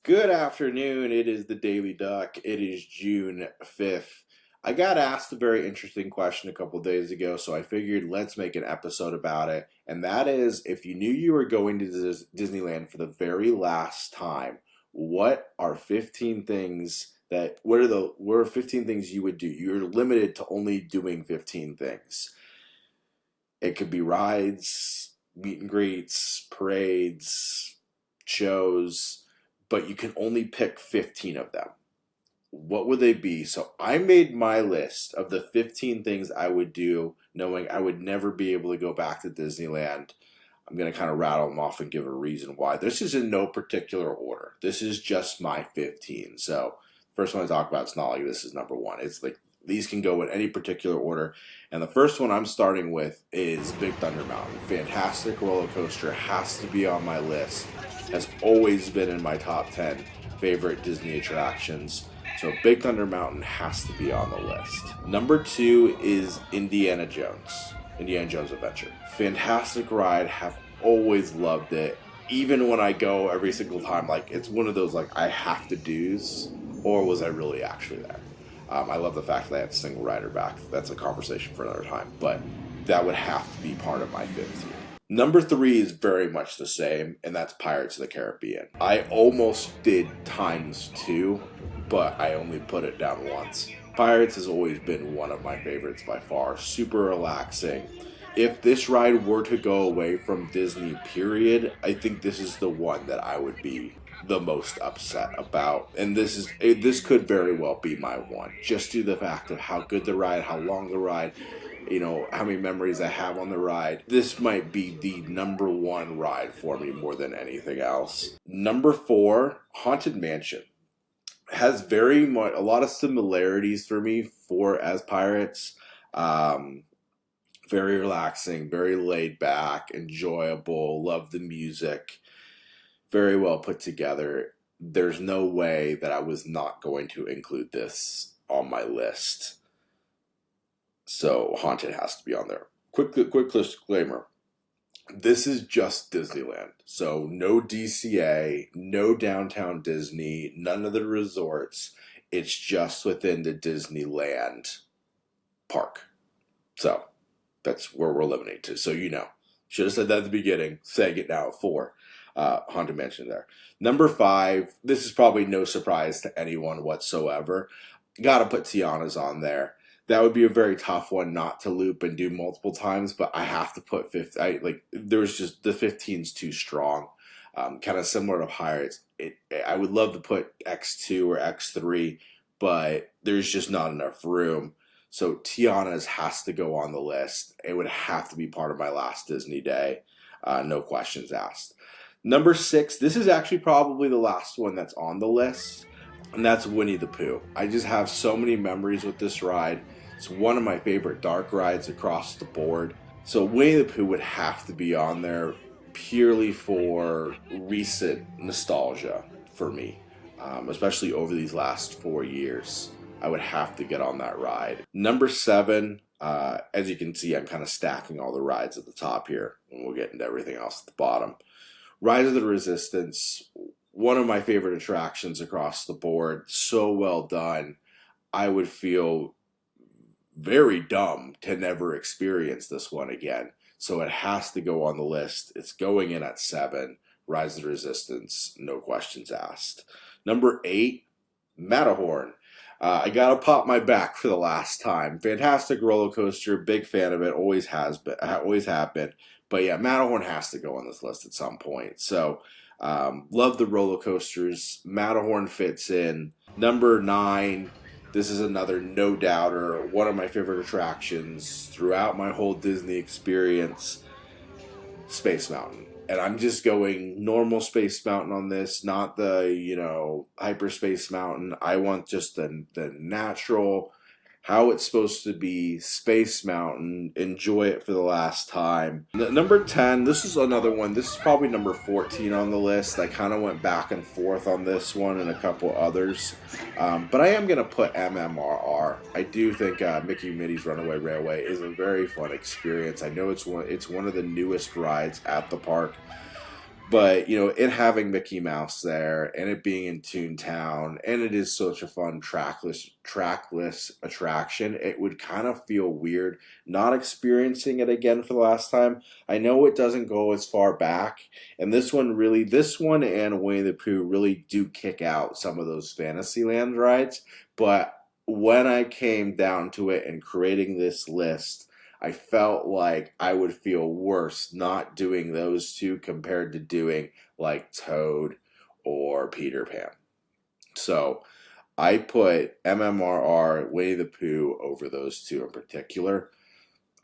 Good afternoon. It is the Daily Duck. It is June 5th. I got asked a very interesting question a couple days ago, so I figured let's make an episode about it. And that is if you knew you were going to Disneyland for the very last time, what are 15 things you would do? You're limited to only doing 15 things. It could be rides, meet and greets, parades, shows, but you can only pick 15 of them. What would they be? So I made my list of the 15 things I would do, knowing I would never be able to go back to Disneyland. I'm going to kind of rattle them off and give a reason why. This is in no particular order. This is just my 15. So, first one I talk about, it's not like this is number one. It's like these can go in any particular order. And the first one I'm starting with is Big Thunder Mountain. Fantastic roller coaster, has to be on my list. Has always been in my top 10 favorite Disney attractions. So Big Thunder Mountain has to be on the list. Number 2 is Indiana Jones Adventure. Fantastic ride, have always loved it. Even when I go every single time, like it's one of those like I have to do's, or was I really actually there? I love the fact that I had single rider back. That's a conversation for another time, but that would have to be part of my 15. Number 3 is very much the same, and that's Pirates of the Caribbean. I almost did times 2, but I only put it down once. Pirates has always been one of my favorites by far. Super relaxing. If this ride were to go away from Disney, period, I think this is the one that I would be the most upset about. And this could very well be my one. Just due to the fact of how good the ride, how long the ride, how many memories I have on the ride. This might be the number one ride for me more than anything else. Number 4, Haunted Mansion. Has very much a lot of similarities for me as Pirates. Very relaxing, very laid back, enjoyable, love the music, very well put together. There's no way that I was not going to include this on my list. So Haunted has to be on there. Quick disclaimer. This is just Disneyland. So no DCA, no downtown Disney, none of the resorts. It's just within the Disneyland park. So that's where we're limiting to. So should have said that at the beginning. Saying it now at 4. Haunted Mansion there. Number 5. This is probably no surprise to anyone whatsoever. Got to put Tiana's on there. That would be a very tough one not to loop and do multiple times, but I have to put 15. There's just the 15's too strong. Kind of similar to Pirates. I would love to put X2 or X3, but there's just not enough room. So Tiana's has to go on the list. It would have to be part of my last Disney day. No questions asked. Number 6, this is actually probably the last one that's on the list, and that's Winnie the Pooh. I just have so many memories with this ride. It's one of my favorite dark rides across the board. So Winnie the Pooh would have to be on there purely for recent nostalgia for me, especially over these last 4 years. I would have to get on that ride. Number 7, as you can see, I'm kind of stacking all the rides at the top here, and we'll get into everything else at the bottom. Rise of the Resistance, one of my favorite attractions across the board. So well done. I would feel very dumb to never experience this one again. So it has to go on the list. It's going in at 7. Rise of the Resistance, no questions asked. Number 8, Matterhorn. I gotta pop my back for the last time. Fantastic roller coaster, big fan of it, always have been. But yeah, Matterhorn has to go on this list at some point. So, love the roller coasters. Matterhorn fits in. Number 9, this is another no doubter, one of my favorite attractions throughout my whole Disney experience, Space Mountain. And I'm just going normal Space Mountain on this, not the, Hyperspace Mountain. I want just the natural, how it's supposed to be, Space Mountain. Enjoy it for the last time. Number 10, this is another one. This is probably number 14 on the list. I kind of went back and forth on this one and a couple others. But I am going to put MMRR. I do think Mickey and Minnie's Runaway Railway is a very fun experience. I know it's one of the newest rides at the park. But, it having Mickey Mouse there and it being in Toontown, and it is such a fun trackless attraction, it would kind of feel weird not experiencing it again for the last time. I know it doesn't go as far back, and this one and Winnie the Pooh really do kick out some of those Fantasyland rides, but when I came down to it and creating this list, I felt like I would feel worse not doing those two compared to doing like Toad or Peter Pan. So I put MMRR, Winnie the Pooh over those two in particular.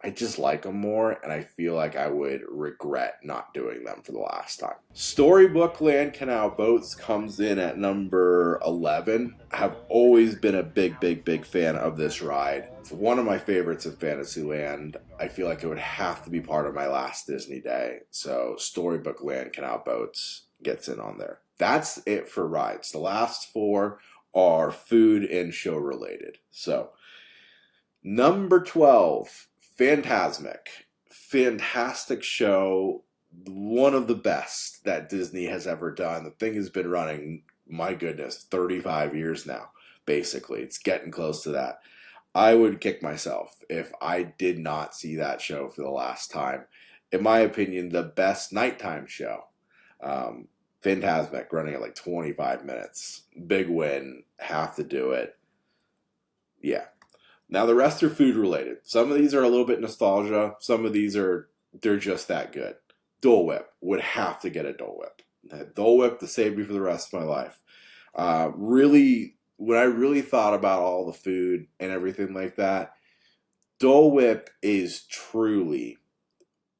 I just like them more, and I feel like I would regret not doing them for the last time. Storybook Land Canal Boats comes in at number 11. I've always been a big fan of this ride. It's one of my favorites in Fantasyland. I feel like it would have to be part of my last Disney day. So Storybook Land Canal Boats gets in on there. That's it for rides. The last four are food and show related. So number 12. Fantasmic. Fantastic show. One of the best that Disney has ever done. The thing has been running, my goodness, 35 years now, basically. It's getting close to that. I would kick myself if I did not see that show for the last time. In my opinion, the best nighttime show. Fantasmic, running at like 25 minutes. Big win. Have to do it. Yeah. Now the rest are food related. Some of these are a little bit nostalgia. Some of these they're just that good. Dole Whip, would have to get a Dole Whip. That Dole Whip to save me for the rest of my life. Really, when I really thought about all the food and everything like that, Dole Whip is truly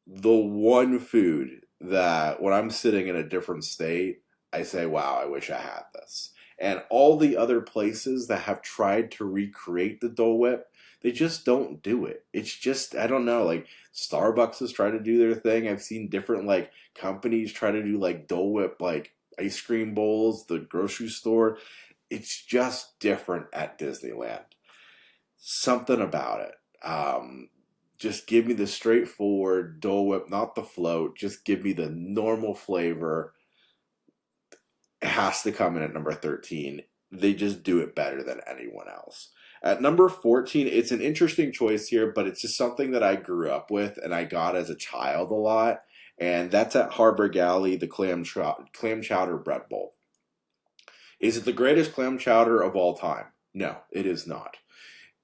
the one food that when I'm sitting in a different state, I say, wow, I wish I had this. And all the other places that have tried to recreate the Dole Whip, they just don't do it. It's just, I don't know, like Starbucks has tried to do their thing. I've seen different like companies try to do like Dole Whip, like ice cream bowls, the grocery store. It's just different at Disneyland. Something about it. Just give me the straightforward Dole Whip, not the float. Just give me the normal flavor. It has to come in at number 13. They just do it better than anyone else. At number 14, it's an interesting choice here, but it's just something that I grew up with and I got as a child a lot. And that's at Harbor Galley, the clam chowder bread bowl. Is it the greatest clam chowder of all time? No, it is not.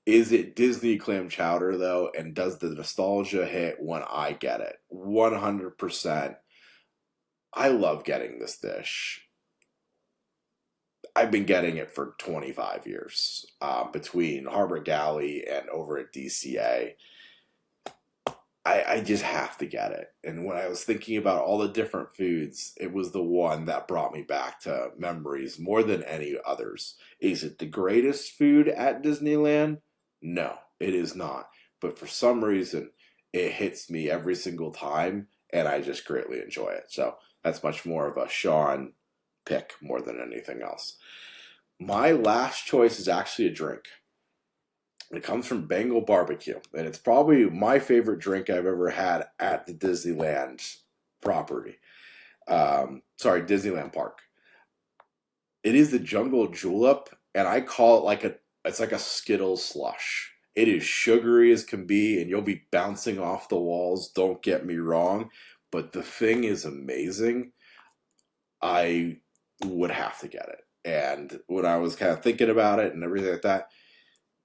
Is it Disney clam chowder, though? And does the nostalgia hit when I get it? 100%. I love getting this dish. I've been getting it for 25 years between Harbor Galley and over at DCA. I just have to get it. And when I was thinking about all the different foods, it was the one that brought me back to memories more than any others. Is it the greatest food at Disneyland? No, it is not. But for some reason, it hits me every single time, and I just greatly enjoy it. So that's much more of a Sean pick more than anything else. My last choice is actually a drink. It comes from Bengal Barbecue, and it's probably my favorite drink I've ever had at the Disneyland property. Disneyland Park. It is the Jungle Julep, and I call it it's like a Skittles slush. It is sugary as can be, and you'll be bouncing off the walls. Don't get me wrong, but the thing is amazing. I would have to get it. And when I was kind of thinking about it and everything like that,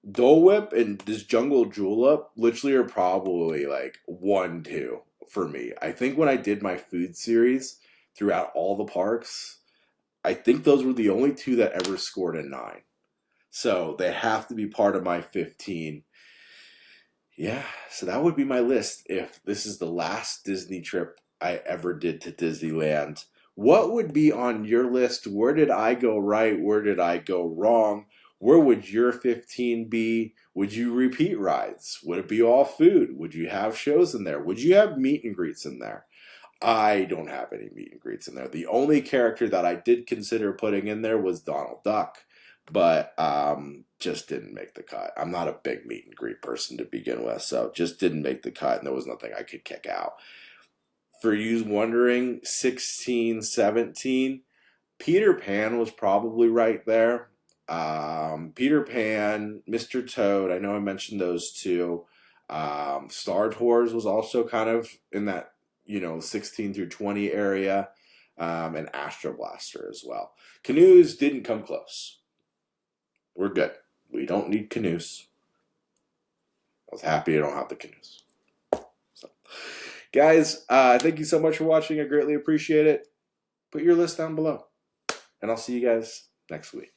Dole Whip and this Jungle Julep literally are probably like 1-2 for me. I think when I did my food series throughout all the parks, I think those were the only two that ever scored a 9. So they have to be part of my 15. Yeah, so that would be my list if this is the last Disney trip I ever did to Disneyland. What would be on your list? Where did I go right? Where did I go wrong? Where would your 15 be? Would you repeat rides? Would it be all food? Would you have shows in there? Would you have meet and greets in there? I don't have any meet and greets in there. The only character that I did consider putting in there was Donald Duck, but just didn't make the cut. I'm not a big meet and greet person to begin with, so just didn't make the cut, and there was nothing I could kick out. For you wondering, 16, 17, Peter Pan was probably right there. Peter Pan, Mr. Toad, I know I mentioned those two. Star Tours was also kind of in that, 16 through 20 area. And Astro Blaster as well. Canoes didn't come close. We're good. We don't need canoes. I was happy I don't have the canoes. So, guys, thank you so much for watching. I greatly appreciate it. Put your list down below. And I'll see you guys next week.